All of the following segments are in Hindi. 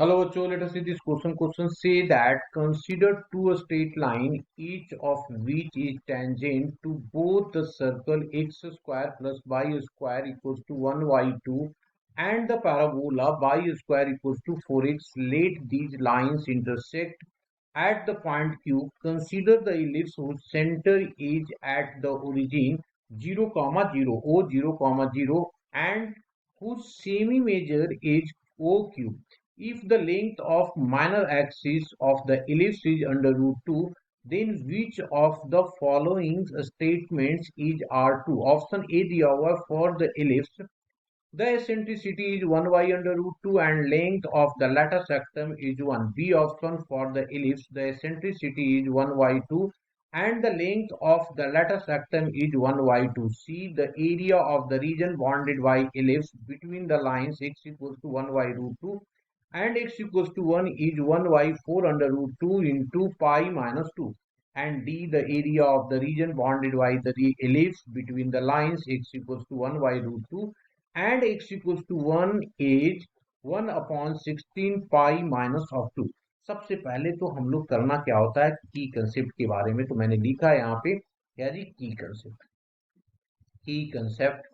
Hello, Cho. Let us see this question. Question say that consider two straight line, each of which is tangent to both the circle x square plus y square equals to 1y2 and the parabola y square equals to 4x. Let these lines intersect at the point Q. Consider the ellipse whose center is at the origin 0, 0, O 0, 0 and whose semi-major is OQ. If the length of minor axis of the ellipse is under root 2, then which of the following statements is R2? Option A दिया हुआ for the ellipse. The eccentricity is 1y under root 2 and length of the latter sectum is 1. B option for the ellipse. The eccentricity is 1y2 and the length of the latter sectum is 1y2. C. The area of the region bounded by ellipse between the lines x equals to 1y root 2 and x equals to 1 is 1y4 under root 2 into pi minus 2. And D. The area of the region bounded by the ellipse between the lines x equals to 1y root 2 and x equals to 1 is 1 upon 16 pi minus of 2. सबसे पहले तो हम लोग करना क्या होता है की कंसेप्ट के बारे में, तो मैंने लिखा है यहाँ पे क्या जी की कंसेप्ट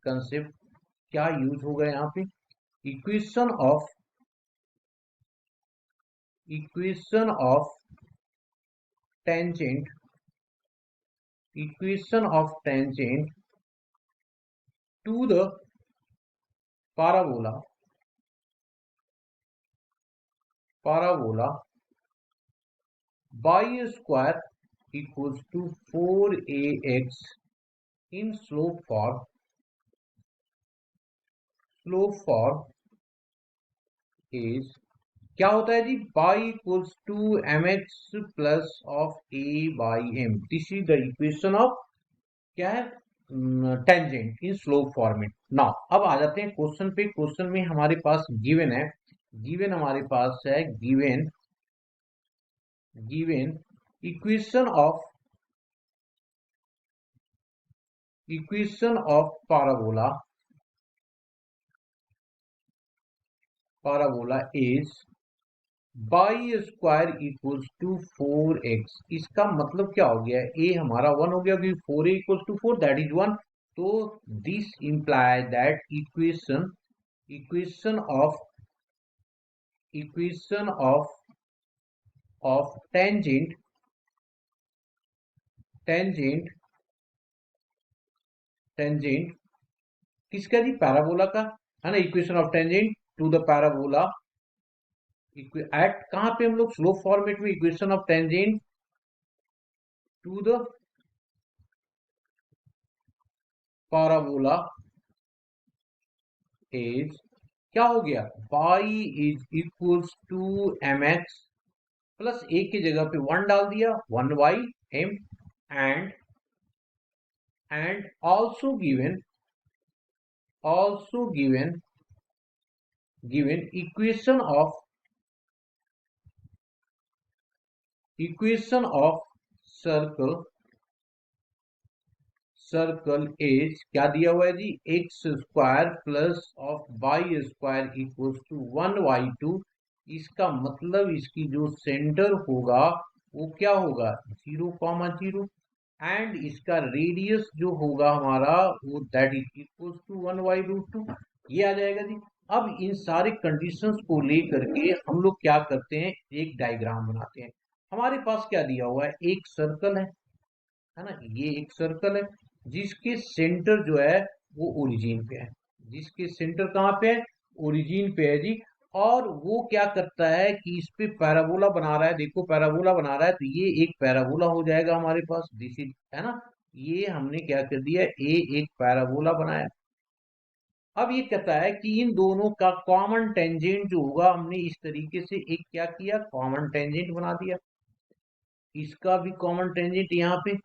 कंसेप्ट क्या यूज होगा यहाँ पे equation of tangent to the parabola y square equals to 4ax in slope for is क्या होता है जी y equals to mx plus of a by m. This is the equation of क्या है टेंजेंट इन स्लोप फॉर्मेट. नाउ अब आ जाते हैं क्वेश्चन पे. क्वेश्चन में हमारे पास गिवन है, हमारे पास है given equation of parabola is y square equals to 4x. इसका मतलब क्या हो गया, a हमारा 1 हो गया क्योंकि 4a equals to 4 that is 1. तो this imply that equation of tangent किसका जी पैराबोला का है ना. Equation of tangent to the parabola at कहां पे हम लोग स्लोप फॉर्मेट में equation of tangent to the parabola is क्या हो गया y is equals to mx plus a की जगह पे 1 डाल दिया 1/m and also given equation of circle is क्या दिया हुआ है जी x square plus of y square equals to 1y2. इसका मतलब इसकी जो सेंटर होगा वो क्या होगा 0, 0 एंड इसका रेडियस जो होगा हमारा वो that is equals to 1y root 2. ये आ जाएगा जी. अब इन सारे कंडीशंस को लेकर के हम लोग क्या करते हैं एक डायग्राम बनाते हैं. हमारे पास क्या दिया हुआ है एक सर्कल है ना. ये एक सर्कल है जिसके सेंटर जो है वो ओरिजिन पे है. जिसके सेंटर कहाँ पे है ओरिजिन पे है जी. और वो क्या करता है कि इस पे पैराबोला बना रहा है. देखो पैराबोला बना रहा है तो ये एक पैराबोला हो जाएगा हमारे पास. दिस इज है ना. ये हमने क्या कर दिया ए एक पैराबोला बनाया. अब ये कहता है कि इन दोनों का कॉमन टेंजेंट जो होगा हमने इस तरीके से एक क्या किया कॉमन टेंजेंट बना दिया. इसका भी कॉमन टेंजेंट यहाँ पे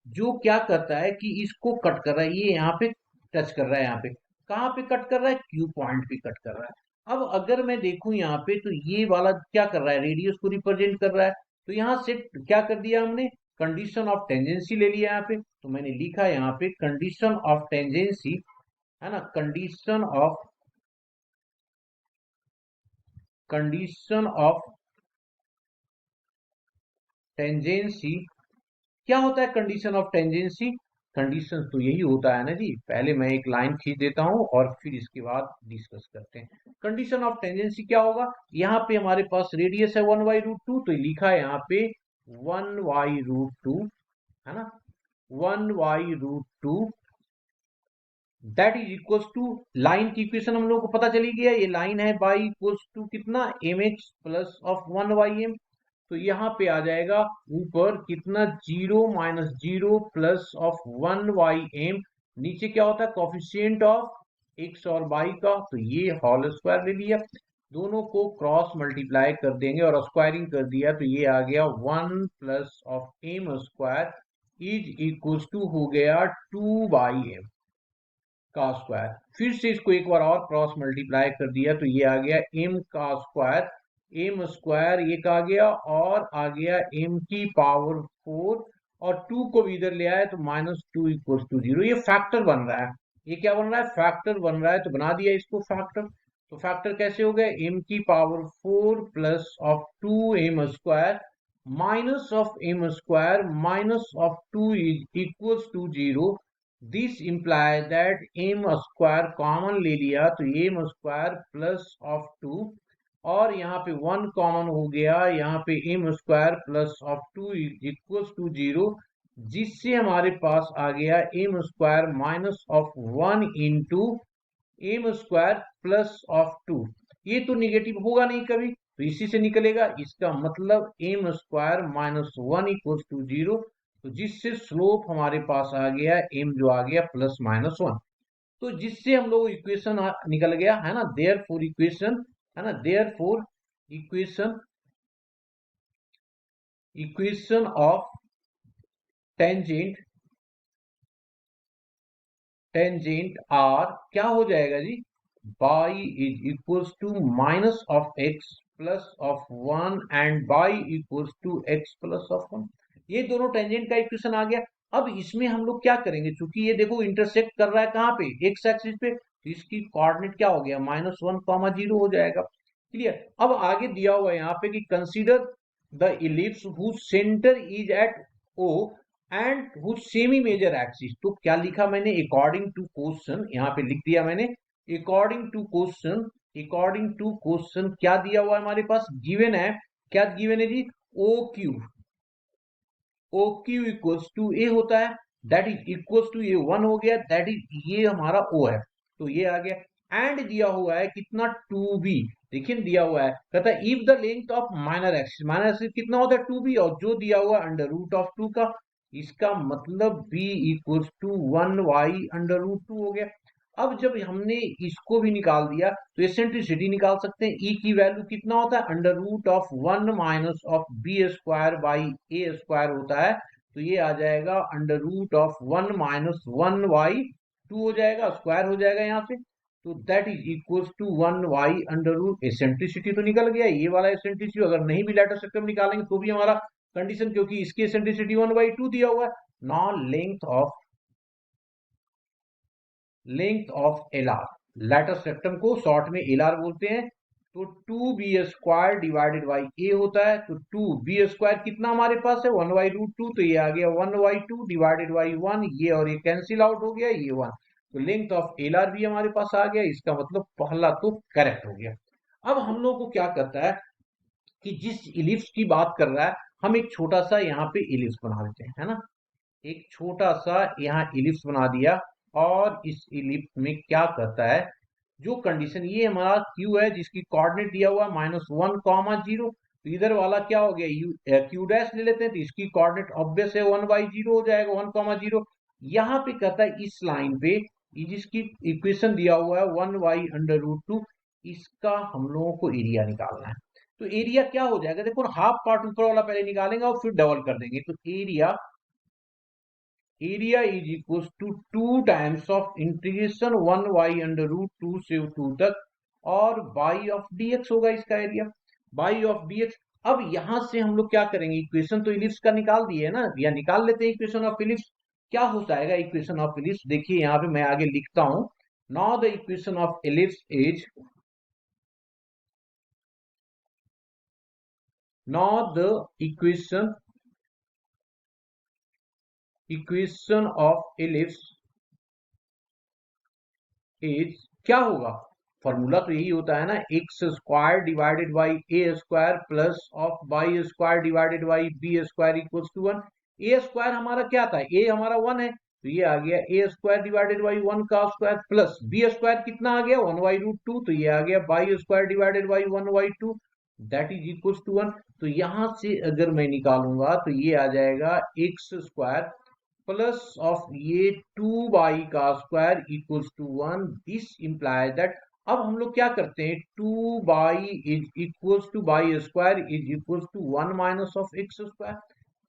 जो क्या करता है कि इसको कट कर रहा है. ये यहाँ पे टच कर रहा है. यहाँ पे कहाँ पे कट कर रहा है क्यू पॉइंट पे कट कर रहा है. अब अगर मैं देखूं यहाँ पे तो ये वाला क्या कर रहा है रेडियस को रिप्रेजेंट कर रहा है. तो यहाँ से क्या कर दिया हमने कंडीशन ऑफ टेंजेंसी ले लिया यहाँ पे. तो मैंने लिखा यहाँ पे कंडीशन ऑफ टेंजेंसी है ना. Condition of condition of tangency. क्या होता है कंडीशन ऑफ टेंजेंसी? कंडीशन तो यही होता है ना जी, पहले मैं एक लाइन खींच देता हूं और फिर इसके बाद डिस्कस करते हैं। कंडीशन ऑफ टेंजेंसी क्या होगा? यहाँ पे हमारे पास रेडियस है 1/√2, तो लिखा है यहाँ पे 1/√2, है ना, 1/√2, that is equals to, line की इक्वेशन हम लोग को पता चली गया, ये लाइन है बाई इक्वल्स टू कितना, mx प्लस ऑफ 1/m। तो यहाँ पे आ जाएगा ऊपर कितना, 0 - 0 प्लस ऑफ 1/m, नीचे क्या होता है, कॉफिशिएंट ऑफ x और y का, तो ये होल स्क्वायर ले लिया, दोनों को क्रॉस मल्टीप्लाई कर देंगे और स्क्वायरिंग कर दिया, तो ये आ गया 1 plus of m square is equals to हो गया 2/m का स्क्वायर। फिर से इसको एक बार और क्रॉस मल्टीप्लाई कर दिया, तो ये आ गया m का स्क्वायर, m स्क्वायर एक आ गया और आ गया m की पावर 4, और 2 को भी इधर ले आए तो -2 इक्वल्स टू 0। ये फैक्टर बन रहा है, ये क्या बन रहा है, फैक्टर बन रहा है, तो बना दिया इसको फैक्टर। तो फैक्टर कैसे हो गया, m की power 4 plus of 2m square minus of m square minus of 2 is equals to 0। This imply that m square common ले लिया, तो m स्क्वायर प्लस ऑफ 2, और यहाँ पे 1 कॉमन हो गया, यहाँ पे m square plus of 2 equals to 0, जिससे हमारे पास आ गया m square minus of 1 into m square plus of 2। ये तो निगेटिव होगा नहीं कभी, तो इसी से निकलेगा, इसका मतलब m square minus 1 equals to 0, तो जिससे स्लोप हमारे पास आ गया m जो आ गया +-1। तो जिससे हम लोग इक्वेशन निकल गया है ना, देयरफॉर इक्वेशन, है ना, therefore equation, equation of tangent, tangent R क्या हो जाएगा जी, y is equals to minus of X plus of 1 and y equals to X plus of 1। ये दोनों टेंजेंट का इक्वेशन आ गया। अब इसमें हम लोग क्या करेंगे, चूंकि ये देखो इंटरसेक्ट कर रहा है कहाँ पे, एक्स एक्सिस पे, तो इसकी कोऑर्डिनेट क्या हो गया, -1, 0 हो जाएगा। क्लियर। अब आगे दिया हुआ है यहाँ पे कि consider the ellipse whose centre is at O and whose semi major axis. तो क्या लिखा मैंने, अकॉर्डिंग टू क्वेश्चन, यहाँ पे लिख दिया मैंने according to question, according to question क्या दिया हुआ है हमारे पास, गिवन है, क्या गिवन है जी, O Q, O Q equals to A होता है, दैट इज इक्वल्स टू, ये 1 हो गया, दैट इज ये हमारा ओ है, तो ये आ गया। एंड दिया हुआ है कितना, 2b, देखिए दिया हुआ है, कहता है if the length of minor axis कितना होता है 2b, और जो दिया हुआ √2 का, इसका मतलब b इक्वल्स टू 1/√2 हो गया। अब जब हमने इसको भी निकाल दिया, तो एसेंट्रिसिटी निकाल सकते हैं, ई की वैल्यू कितना होता है, √1 minus of B square by A square होता है, तो ये आ जाएगा √1 माइनस 1/2 हो जाएगा, स्क्वायर हो जाएगा यहाँ से, तो that is equals to 1/√, eccentricity तो निकल गया, ये वाला एसेंट्रिसिटी अगर नहीं भी लेटर सिस्टम निकालेंगे तो भी हमारा कंडीशन, क्योंकि इसकी एसेंट्रिसिटी 1/2 दिया हुआ है। Non length of L R, letter सेक्टम को शॉर्ट में एल आर बोलते हैं, तो 2b² डिवाइडेड बाई ए होता है, तो 2b² कितना हमारे पास है 1/√2, तो ये आ गया 1/2 डिवाइडेड बाई 1, ये और ये कैंसिल आउट हो गया, ये 1, तो लेंथ ऑफ एल आर भी हमारे पास आ गया, इसका मतलब पहला तो करेक्ट हो गया। अब हम लोग को क्या करता है कि जिस इलिप्स की बात कर रहा है, हम एक छोटा सा यहाँ पे इलिप्स बना देते हैं, है ना, एक छोटा सा यहाँ इलिप्स बना दिया, और इस इलिप्स में क्या करता है, जो कंडीशन, ये हमारा क्यू है जिसकी कोऑर्डिनेट दिया हुआ -1, 0, तो इधर वाला क्या हो गया, क्यू डैश ले लेते हैं, तो इसकी कोऑर्डिनेट ऑब्वियस है 1/0 हो जाएगा, 1, 0। यहाँ पे कहता है इस लाइन पे, ये जिसकी इक्वेशन दिया हुआ है 1/√2, इसका हम लोगों को एरिया निकालना है। तो एरिया क्या हो जाएगा, देखो हाफ पार्ट ऊपर वाला पहले निकालेंगे और फिर डबल कर देंगे, तो area is equal to 2 times of integration 1/√2 से 2 तक, और बाई ऑफ dx होगा इसका एरिया, बाई ऑफ dx। अब यहां से हम लोग क्या करेंगे, इक्वेशन तो इलिप्स का निकाल दिए है ना, या निकाल लेते हैं इक्वेशन ऑफ इलिप्स। क्या हो जाएगा इक्वेशन ऑफ इलिप्स, देखिए यहाँ पे मैं आगे लिखता हूं, now the equation of ellipse is, now the equation of ellipse is, क्या होगा, फॉर्मूला तो यही होता है ना, X square divided by A square plus of Y square divided by B square equals to 1। A square हमारा क्या था, ए हमारा 1 है, तो ये आ गया ए स्क्वायर डिवाइडेड बाई 1 का स्क्वायर प्लस बी स्क्वायर कितना आ गया 1 बाई रूट 2, तो ये आ गया by square divided by 1 by 2 that is equals to 1। तो यहां से अगर मैं निकालूंगा तो ये आ जाएगा एक्स स्क्वायर प्लस ऑफ ये 2 का square equals to 1। This implies that, अब हम लोग क्या करते हैं, 2 is equals to by square is equals to 1 minus of X square.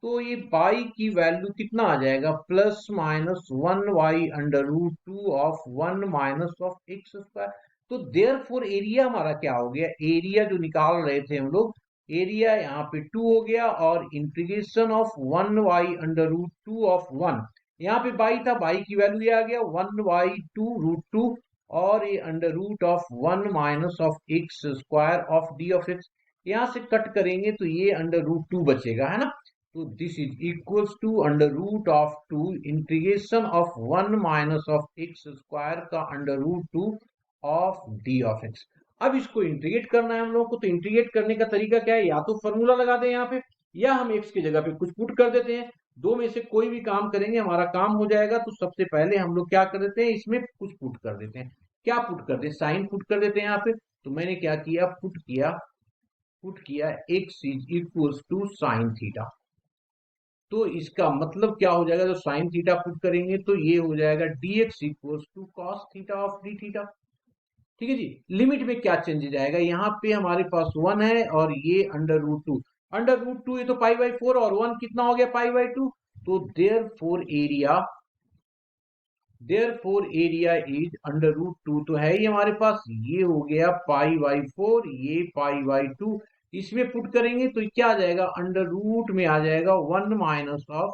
तो ये बाई की वैल्यू कितना आ जाएगा, plus minus 1 under root 2 of 1 minus of X square. तो देयरफॉर एरिया हमारा क्या हो गया, एरिया जो निकाल रहे थे हम लोग, एरिया यहाँ पे 2 हो गया, और integration of 1 under root 2 of 1, यहाँ पे बाई था, बाई की वैल्यू ये आ गया 1/2 रूट 2, और ये under root of 1 minus of X square of D of X. यहाँ से कट करेंगे तो ये अंडर रूट 2 बचेगा, है ना। तो this is equals to under root of 2 integration of 1 minus of X square का under root 2 of D of X. अब इसको इंटीग्रेट करना है हम लोग को, तो इंटीग्रेट करने का तरीका क्या है, या तो फॉर्मूला लगा दें यहाँ पे, या हम एक्स की जगह पे कुछ पुट कर देते हैं। दो में से कोई भी काम करेंगे हमारा काम हो जाएगा। तो सबसे पहले हम लोग क्या कर देते हैं, इसमें कुछ पुट कर देते हैं। क्या पुट कर दें, साइन पुट कर देते हैं यहाँ पे। तो मैंने क्या किया, पुट किया X is equals to sine theta. तो इसका मतलब क्या हो जाएगा, जो साइन थीटा पुट करेंगे तो ये हो जाएगा dx equals to cos theta of D theta. ठीक है जी। लिमिट में क्या चेंजेस आएगा, यहाँ पे हमारे पास 1 है और ये अंडर रूट 2, अंडर रूट 2 ये तो पाई बाई 4 और 1 कितना हो गया पाई बाई 2। तो therefore area is under root 2, तो है ही हमारे पास, ये हो गया पाई बाई 4, ये पाई बाई 2। इसमें पुट करेंगे तो क्या आ जाएगा, अंडर रूट में आ जाएगा 1 minus of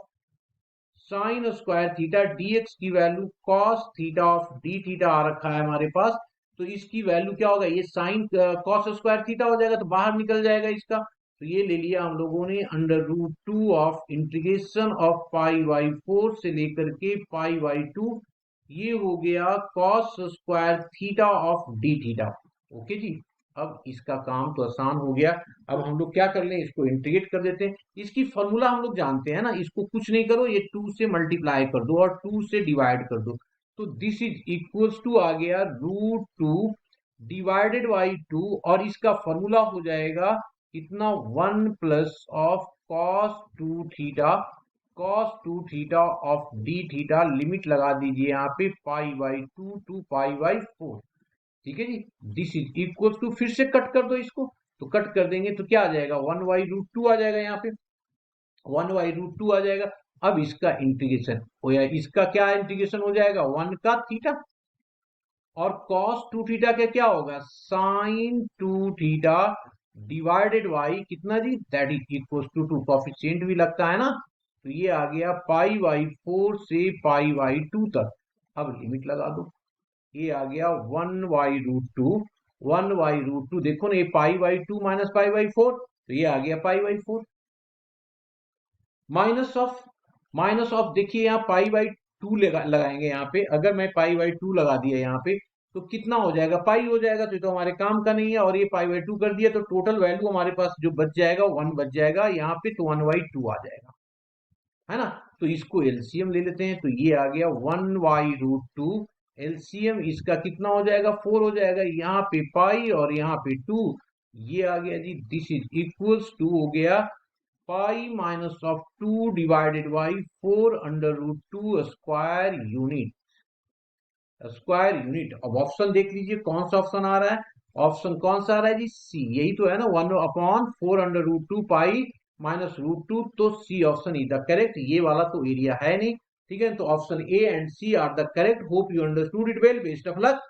sine square theta, dx की value cos theta of D theta आ रखा है हमारे पास। तो इसकी वैल्यू क्या होगा, ये साइन कॉस स्क्वायर थीटा हो जाएगा, तो बाहर निकल जाएगा इसका। तो ये ले लिया हम लोगों ने under root 2 of integration of pi by 4 से लेकर के पाई बाई 2, ये हो गया cos square theta of D theta. Okay जी। अब इसका काम तो आसान हो गया। अब हम लोग क्या कर लें, इसको इंटीग्रेट कर देते हैं। इसकी फॉर्मूला हम लोग जानते हैं ना, इसको कुछ नहीं करो, ये 2 से मल्टीप्लाई कर दो और 2 से डिवाइड कर दो। तो दिस इज इक्वल्स टू आ गया रूट 2 डिवाइडेड बाई 2, और इसका फॉर्मूला हो जाएगा कितना, 1 plus of cos 2 theta of D theta. Limit लगा दीजिए यहाँ पे pi by 2 to pi by 4। ठीक है जी। दिस इज इक्वल टू, फिर से कट कर दो इसको, तो कट कर देंगे तो क्या आ जाएगा, 1/√2 आ जाएगा, यहाँ पे 1/√2 आ जाएगा। अब इसका इंटीग्रेशन हो या इसका क्या इंटीग्रेशन हो जाएगा, 1 का थीटा, और cos 2 थीटा का क्या होगा, साइन 2 थीटा डिवाइडेड बाई कितना जी, that is equal to 2, coefficient भी लगता है ना। तो ये आ गया पाई बाई 4 से पाई बाई 2 तक। अब लिमिट लगा दो, ये आ गया 1/√2, 1/√2, देखो ना, ये पाई बाई 2 माइनस पाई बाई 4, तो ये आ गया पाई बाई 4, माइनस ऑफ देखिए यहाँ पाई बाई 2 लगाएंगे यहाँ पे। अगर मैं पाई बाई 2 लगा दिया यहाँ पे तो कितना हो जाएगा, पाई हो जाएगा, तो ये तो हमारे काम का नहीं है। और ये पाई बाई 2 कर दिया तो टोटल वैल्यू हमारे पास जो बच जाएगा 1 बच जाएगा यहाँ पे, तो 1/2 आ जाएगा, है ना। तो इसको एलसीएम ले लेते हैं, तो ये आ गया 1/√2, एलसीएम इसका कितना हो जाएगा, 4 हो जाएगा, यहाँ पे पाई और यहाँ पे 2, ये आ गया जी। दिस इज इक्वल्स टू हो गया pi minus of 2 divided by 4 under root 2 square unit. अब ऑप्शन देख लीजिए कौन सा ऑप्शन आ रहा है, ऑप्शन कौन सा आ रहा है जी, सी, यही तो है ना, 1/4 under root 2 pi minus root 2, तो C option is the correct. ये वाला तो एरिया है नहीं, ठीक है। तो option A and C are the correct. Hope you understood it well, best of luck.